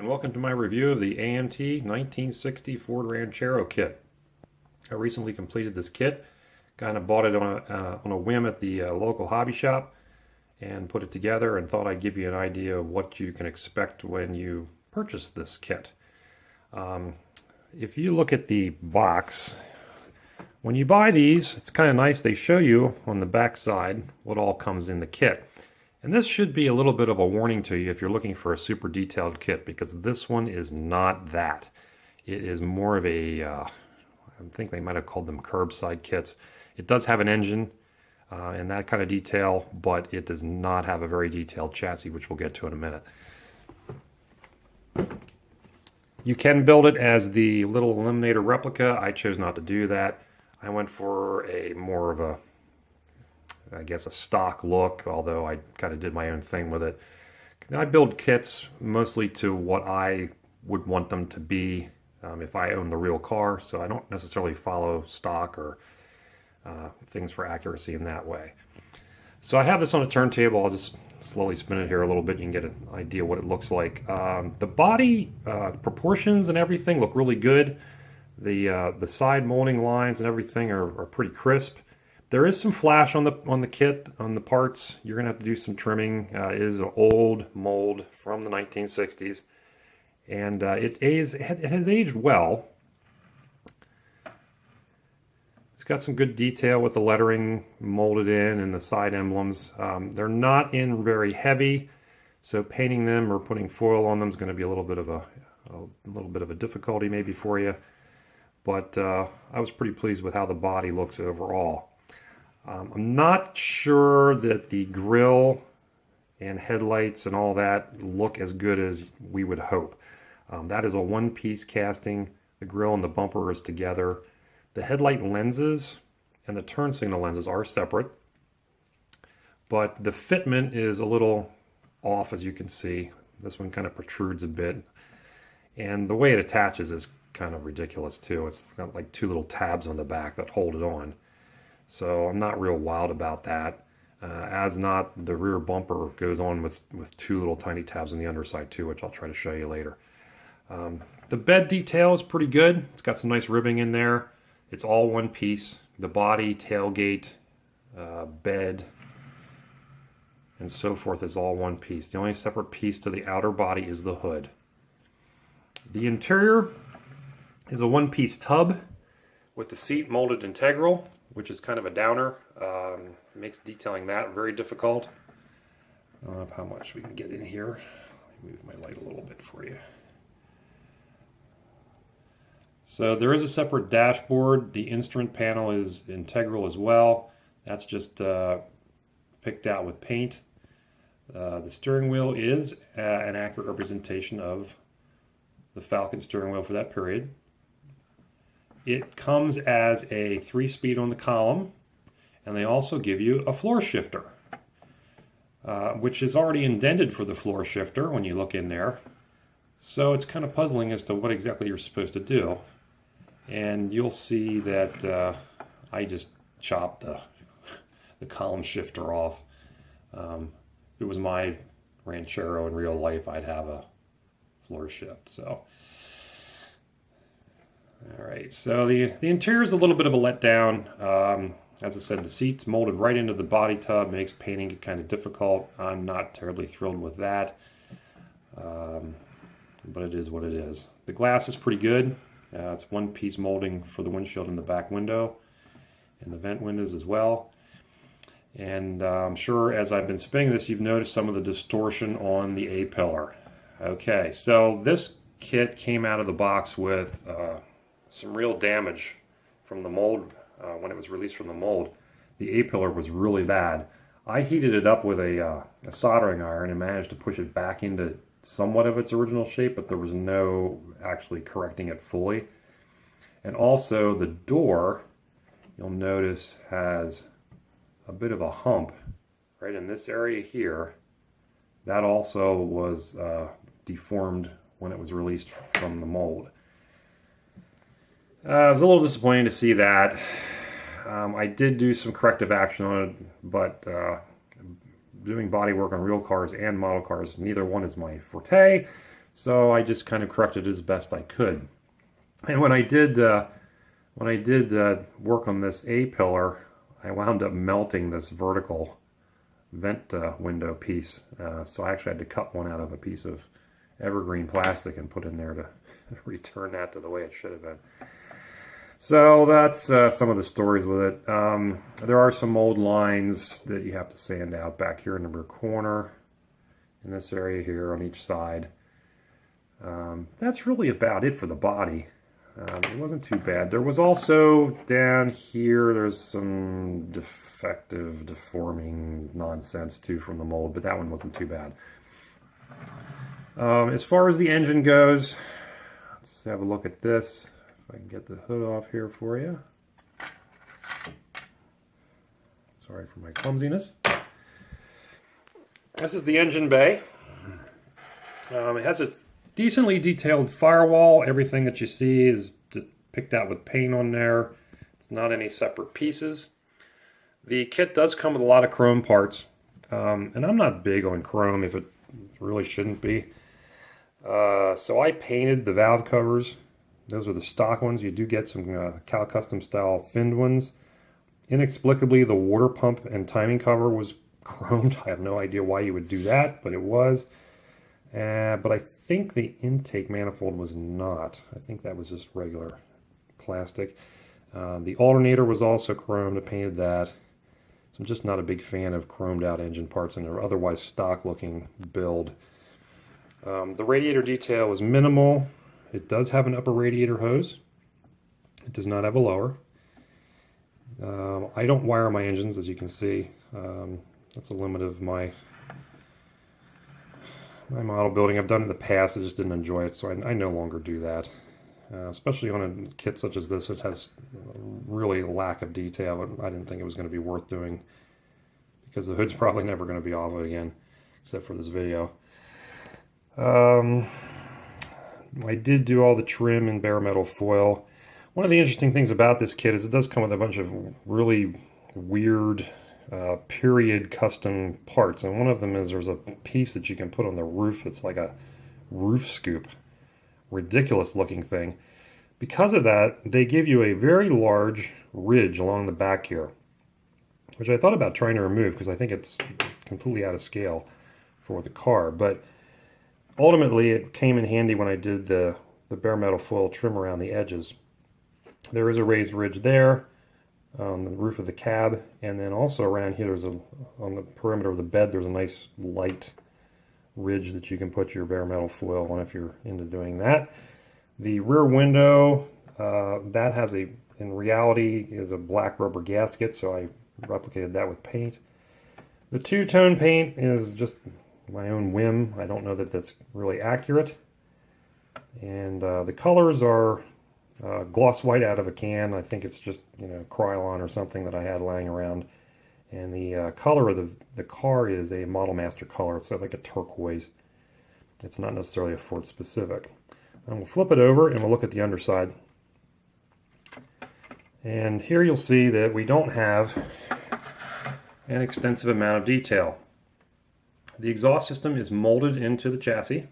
welcome to my review of the AMT 1960 Ford Ranchero kit. I recently completed this kit, kind of bought it on a whim at the local hobby shop and put it together and thought I'd give you an idea of what you can expect when you purchase this kit. If you look at the box, when you buy these, it's kind of nice. They show you on the back side what all comes in the kit. And this should be a little bit of a warning to you if you're looking for a super detailed kit, because this one is not that. It is more of a, I think they might have called them curbside kits. It does have an engine and that kind of detail, but it does not have a very detailed chassis, which we'll get to in a minute. You can build it as the little Eliminator replica. I chose not to do that. I went for a more of a, I guess, a stock look, although I kind of did my own thing with it. I build kits mostly to what I would want them to be if I own the real car, so I don't necessarily follow stock or things for accuracy in that way. So I have this on a turntable. I'll just slowly spin it here a little bit. You can get an idea what it looks like. The body proportions and everything look really good. The side molding lines and everything are pretty crisp. There is some flash on the kit, on the parts. You're going to have to do some trimming. It is an old mold from the 1960s, and it has aged well. It's got some good detail with the lettering molded in and the side emblems. They're not in very heavy, so painting them or putting foil on them is going to be a little bit of a difficulty maybe for you. But I was pretty pleased with how the body looks overall. I'm not sure that the grille and headlights and all that look as good as we would hope. That is a one-piece casting. The grille and the bumper is together. The headlight lenses and the turn signal lenses are separate, but the fitment is a little off, as you can see. This one kind of protrudes a bit, and the way it attaches is kind of ridiculous too. It's got like two little tabs on the back that hold it on. So I'm not real wild about that. As not, the rear bumper goes on with two little tiny tabs on the underside too, which I'll try to show you later. The bed detail is pretty good. It's got some nice ribbing in there. It's all one piece. The body, tailgate, bed, and so forth is all one piece. The only separate piece to the outer body is the hood. The interior is a one-piece tub with the seat molded integral, which is kind of a downer. Makes detailing that very difficult. I don't know how much we can get in here. Let me move my light a little bit for you. So there is a separate dashboard. The instrument panel is integral as well. That's just picked out with paint. The steering wheel is an accurate representation of the Falcon steering wheel for that period. It comes as a 3-speed on the column, and they also give you a floor shifter, which is already indented for the floor shifter when you look in there. So it's kind of puzzling as to what exactly you're supposed to do. And you'll see that I just chopped the column shifter off. If it was my Ranchero in real life, I'd have a floor shift. So. All right, so the interior is a little bit of a letdown. As I said, the seat's molded right into the body tub, makes painting kind of difficult. I'm not terribly thrilled with that, but it is what it is. The glass is pretty good. It's one-piece molding for the windshield and the back window, and the vent windows as well. And I'm sure as I've been spinning this, you've noticed some of the distortion on the A-pillar. Okay, so this kit came out of the box with some real damage from the mold. When it was released from the mold, the A-pillar was really bad. I heated it up with a soldering iron and managed to push it back into somewhat of its original shape, but there was no actually correcting it fully. And also the door, you'll notice, has a bit of a hump right in this area here. That also was deformed when it was released from the mold. It was a little disappointing to see that. I did do some corrective action on it, but doing body work on real cars and model cars, neither one is my forte. So I just kind of corrected it as best I could. And when I did work on this A-pillar, I wound up melting this vertical vent window piece. So I actually had to cut one out of a piece of evergreen plastic and put in there to return that to the way it should have been. So that's some of the stories with it. There are some mold lines that you have to sand out back here in the rear corner, in this area here on each side. That's really about it for the body. It wasn't too bad. There was also down here, there's some defective, deforming nonsense too from the mold, but that one wasn't too bad. As far as the engine goes, let's have a look at this. If I can get the hood off here for you. Sorry for my clumsiness. This is the engine bay. It has a decently detailed firewall. Everything that you see is just picked out with paint on there. It's not any separate pieces. The kit does come with a lot of chrome parts. And I'm not big on chrome if it really shouldn't be. So I painted the valve covers. Those are the stock ones. You do get some Cal Custom style finned ones. Inexplicably, the water pump and timing cover was chromed. I have no idea why you would do that, but it was. But I think the intake manifold was not. I think that was just regular plastic. The alternator was also chromed. I painted that. So I'm just not a big fan of chromed out engine parts in an otherwise stock looking build. The radiator detail was minimal. It does have an upper radiator hose. It does not have a lower. I don't wire my engines, as you can see. That's a limit of my model building. I've done it in the past, I just didn't enjoy it, so I no longer do that. Especially on a kit such as this, it has really a lack of detail. I didn't think it was going to be worth doing because the hood's probably never going to be off it again, except for this video. I did do all the trim in bare metal foil. One of the interesting things about this kit is it does come with a bunch of really weird period custom parts, and one of them is there's a piece that you can put on the roof. It's like a roof scoop. Ridiculous looking thing. Because of that, they give you a very large ridge along the back here, which I thought about trying to remove because I think it's completely out of scale for the car, but ultimately it came in handy when I did the bare metal foil trim around the edges. There is a raised ridge there on the roof of the cab, and then also around here on the perimeter of the bed there's a nice light ridge that you can put your bare metal foil on if you're into doing that. The rear window, that has in reality is a black rubber gasket, so I replicated that with paint. The two-tone paint is just my own whim. I don't know that that's really accurate. And the colors are gloss white out of a can. I think it's just, Krylon or something that I had laying around. And the color of the car is a Model Master color. It's like a turquoise. It's not necessarily a Ford specific. And we'll flip it over and we'll look at the underside. And here you'll see that we don't have an extensive amount of detail. The exhaust system is molded into the chassis.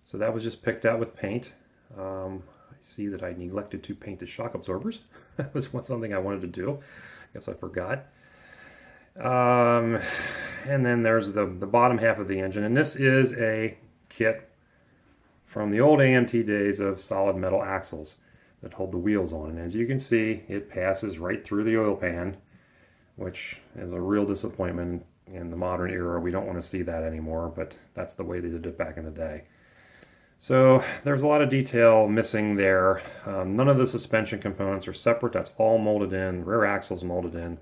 So that was just picked out with paint. I see that I neglected to paint the shock absorbers. That was something I wanted to do. I guess I forgot. And then there's the bottom half of the engine. And this is a kit from the old AMT days of solid metal axles that hold the wheels on. And as you can see, it passes right through the oil pan, which is a real disappointment in the modern era. We don't want to see that anymore, but that's the way they did it back in the day. So there's a lot of detail missing there. None of the suspension components are separate. That's all molded in. Rear axle's molded in.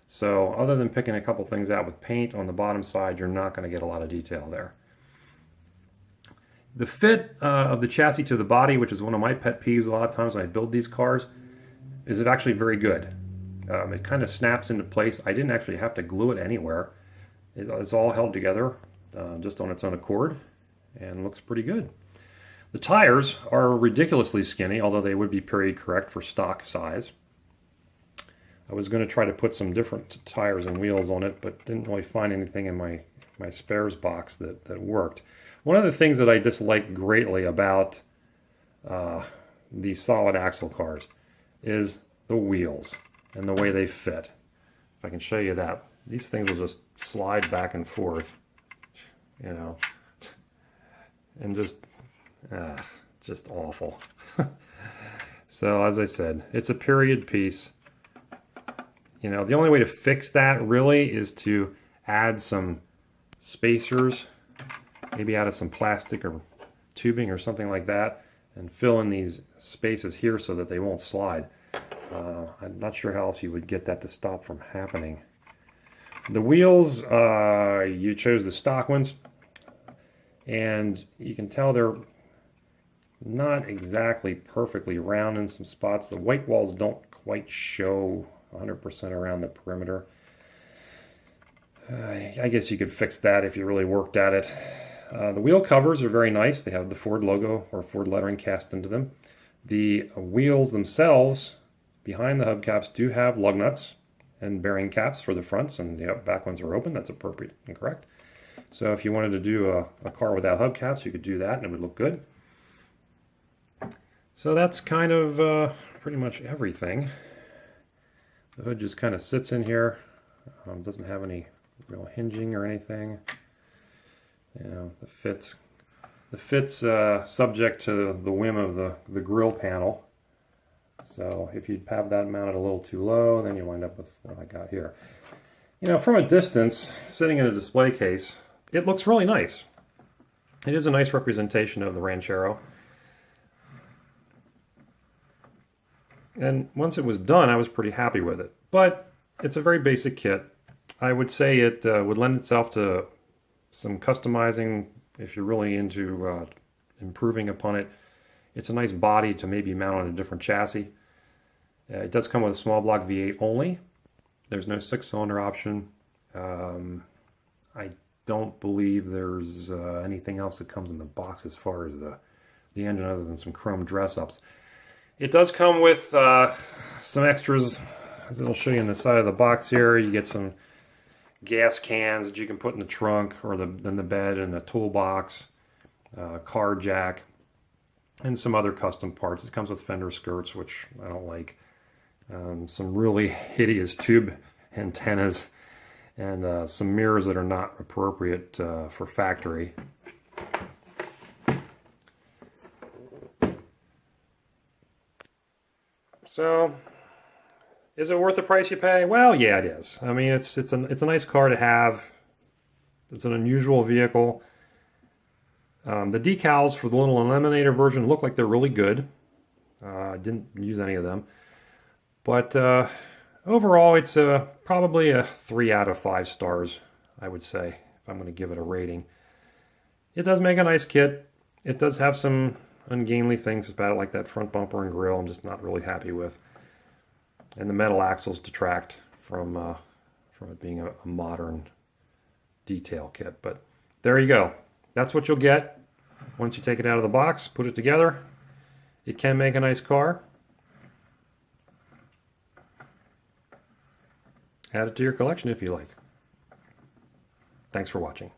So other than picking a couple things out with paint on the bottom side, you're not going to get a lot of detail there. The fit of the chassis to the body, which is one of my pet peeves a lot of times when I build these cars, is actually very good. It kind of snaps into place. I didn't actually have to glue it anywhere. It's all held together just on its own accord and looks pretty good. The tires are ridiculously skinny, although they would be period correct for stock size. I was going to try to put some different tires and wheels on it, but didn't really find anything in my spares box that worked. One of the things that I dislike greatly about these solid axle cars is the wheels and the way they fit. If I can show you that. These things will just slide back and forth, you know, and just awful. So as I said, it's a period piece. You know, the only way to fix that really is to add some spacers, maybe out of some plastic or tubing or something like that, and fill in these spaces here so that they won't slide. I'm not sure how else you would get that to stop from happening. The wheels, you chose the stock ones, and you can tell they're not exactly perfectly round in some spots. The white walls don't quite show 100% around the perimeter. I guess you could fix that if you really worked at it. The wheel covers are very nice. They have the Ford logo or Ford lettering cast into them. The wheels themselves behind the hubcaps do have lug nuts and bearing caps for the fronts, and the back ones are open. That's appropriate and correct. So if you wanted to do a car without hubcaps, you could do that and it would look good. So that's kind of pretty much everything. The hood just kind of sits in here. Doesn't have any real hinging or anything. You know, the fit's subject to the whim of the grille panel. So if you have that mounted a little too low, then you wind up with what I got here. You know, from a distance, sitting in a display case, it looks really nice. It is a nice representation of the Ranchero. And once it was done, I was pretty happy with it. But it's a very basic kit. I would say it would lend itself to some customizing if you're really into improving upon it. It's a nice body to maybe mount on a different chassis. It does come with a small block V8 only. There's no 6-cylinder option. I don't believe there's anything else that comes in the box as far as the engine other than some chrome dress-ups. It does come with some extras, as it'll show you in the side of the box here. You get some gas cans that you can put in the trunk or in the bed, and a toolbox, car jack, and some other custom parts. It comes with fender skirts, which I don't like. Some really hideous tube antennas, and some mirrors that are not appropriate for factory. So, is it worth the price you pay? Well, yeah, it is. I mean, it's a nice car to have. It's an unusual vehicle. The decals for the little Eliminator version look like they're really good. I didn't use any of them. But overall, it's probably a 3 out of 5 stars, I would say, if I'm going to give it a rating. It does make a nice kit. It does have some ungainly things about it, like that front bumper and grille I'm just not really happy with. And the metal axles detract from it being a modern detail kit. But there you go. That's what you'll get once you take it out of the box, put it together. It can make a nice car. Add it to your collection if you like. Thanks for watching.